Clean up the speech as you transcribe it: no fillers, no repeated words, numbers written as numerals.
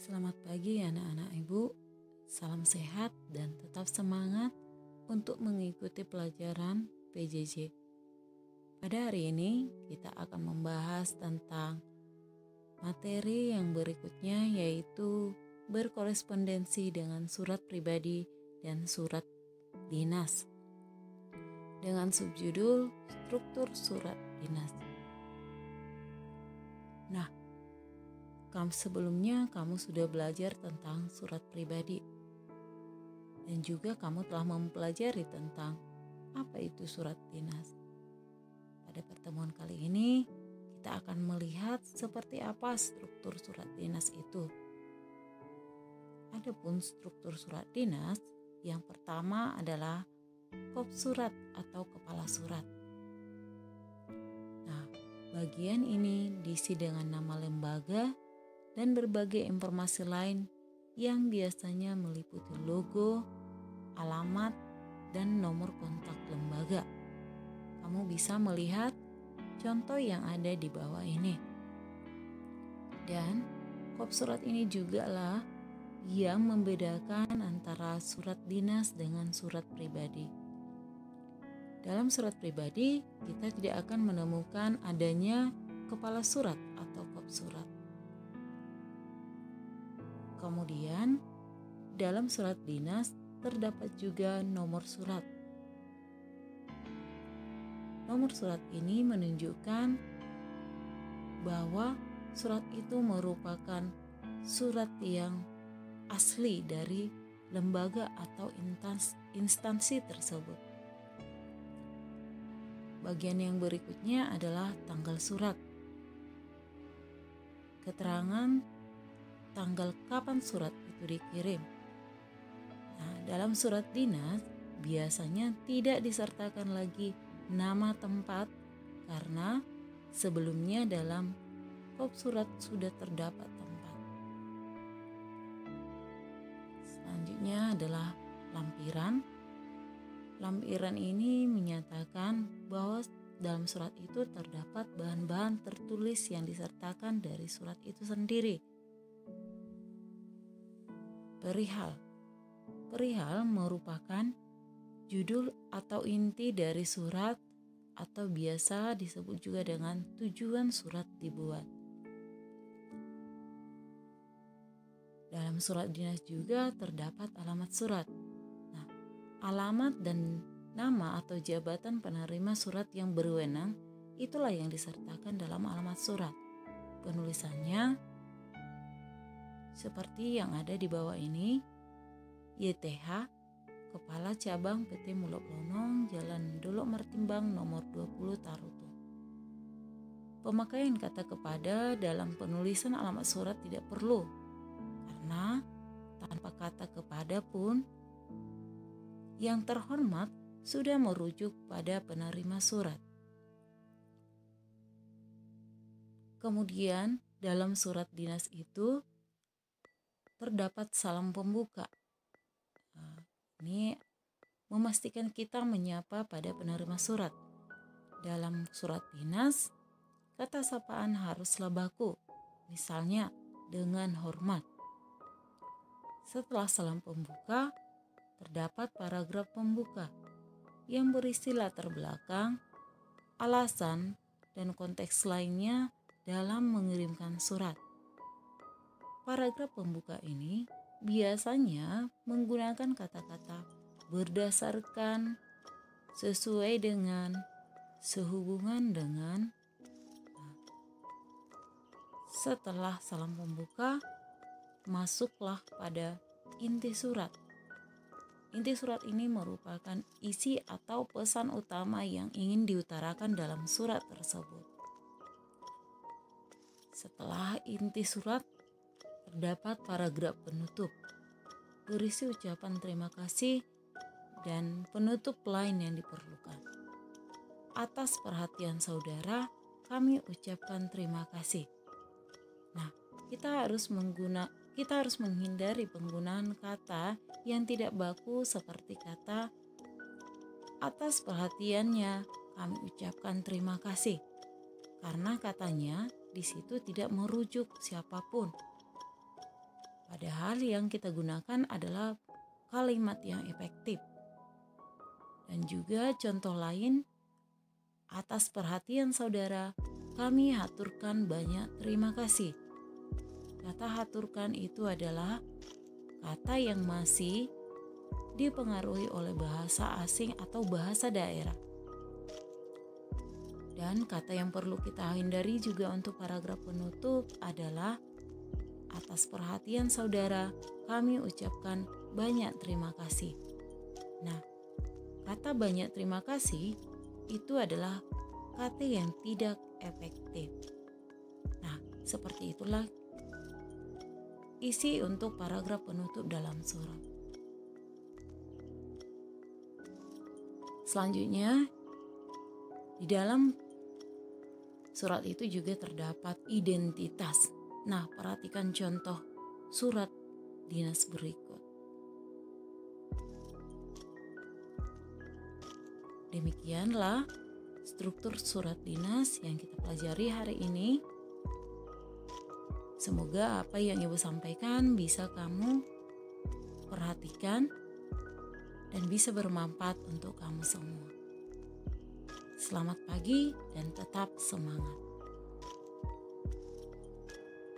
Selamat pagi anak-anak ibu, salam sehat dan tetap semangat untuk mengikuti pelajaran PJJ. Pada hari ini kita akan membahas tentang materi yang berikutnya, yaitu berkorespondensi dengan surat pribadi dan surat dinas, dengan subjudul struktur surat dinas. Nah, sebelumnya kamu sudah belajar tentang surat pribadi dan juga kamu telah mempelajari tentang apa itu surat dinas. Pada pertemuan kali ini kita akan melihat seperti apa struktur surat dinas itu. Adapun struktur surat dinas, yang pertama adalah kop surat atau kepala surat. Nah, bagian ini diisi dengan nama lembaga dan berbagai informasi lain yang biasanya meliputi logo, alamat, dan nomor kontak lembaga. Kamu bisa melihat contoh yang ada di bawah ini. Dan kop surat ini juga lah yang membedakan antara surat dinas dengan surat pribadi. Dalam surat pribadi, kita tidak akan menemukan adanya kepala surat atau kop surat. Kemudian, dalam surat dinas terdapat juga nomor surat. Nomor surat ini menunjukkan bahwa surat itu merupakan surat yang asli dari lembaga atau instansi tersebut. Bagian yang berikutnya adalah tanggal surat. Keterangan tanggal kapan surat itu dikirim. Nah, dalam surat dinas biasanya tidak disertakan lagi nama tempat karena sebelumnya dalam kop surat sudah terdapat tempat. Selanjutnya adalah lampiran. Lampiran ini menyatakan bahwa dalam surat itu terdapat bahan-bahan tertulis yang disertakan dari surat itu sendiri. Perihal merupakan judul atau inti dari surat atau biasa disebut juga dengan tujuan surat dibuat. Dalam surat dinas juga terdapat alamat surat. Nah, alamat dan nama atau jabatan penerima surat yang berwenang itulah yang disertakan dalam alamat surat. Penulisannya seperti yang ada di bawah ini, YTH, Kepala Cabang PT Mulok Lonong, Jalan Dolok Martimbang nomor 20 Tarutu. Pemakaian kata kepada dalam penulisan alamat surat tidak perlu, karena tanpa kata kepada pun yang terhormat sudah merujuk pada penerima surat. Kemudian dalam surat dinas itu terdapat salam pembuka. Ini memastikan kita menyapa pada penerima surat. Dalam surat dinas, kata sapaan haruslah baku, misalnya dengan hormat. Setelah salam pembuka, terdapat paragraf pembuka yang berisi latar belakang, alasan, dan konteks lainnya dalam mengirimkan surat. Paragraf pembuka ini biasanya menggunakan kata-kata berdasarkan, sesuai dengan, sehubungan dengan. Setelah salam pembuka, masuklah pada inti surat. Inti surat ini merupakan isi atau pesan utama yang ingin diutarakan dalam surat tersebut. Setelah inti surat, terdapat paragraf penutup, berisi ucapan terima kasih dan penutup lain yang diperlukan. Atas perhatian saudara, kami ucapkan terima kasih. Nah, kita harus menghindari penggunaan kata yang tidak baku seperti kata atas perhatiannya kami ucapkan terima kasih, karena katanya di situ tidak merujuk siapapun. Padahal yang kita gunakan adalah kalimat yang efektif. Dan juga contoh lain, atas perhatian saudara, kami haturkan banyak terima kasih. Kata haturkan itu adalah kata yang masih dipengaruhi oleh bahasa asing atau bahasa daerah. Dan kata yang perlu kita hindari juga untuk paragraf penutup adalah atas perhatian saudara, kami ucapkan banyak terima kasih. Nah, kata banyak terima kasih itu adalah kata yang tidak efektif. Nah, seperti itulah isi untuk paragraf penutup dalam surat. Selanjutnya, di dalam surat itu juga terdapat identitas. Nah, perhatikan contoh surat dinas berikut. Demikianlah struktur surat dinas yang kita pelajari hari ini. Semoga apa yang Ibu sampaikan bisa kamu perhatikan dan bisa bermanfaat untuk kamu semua. Selamat pagi dan tetap semangat.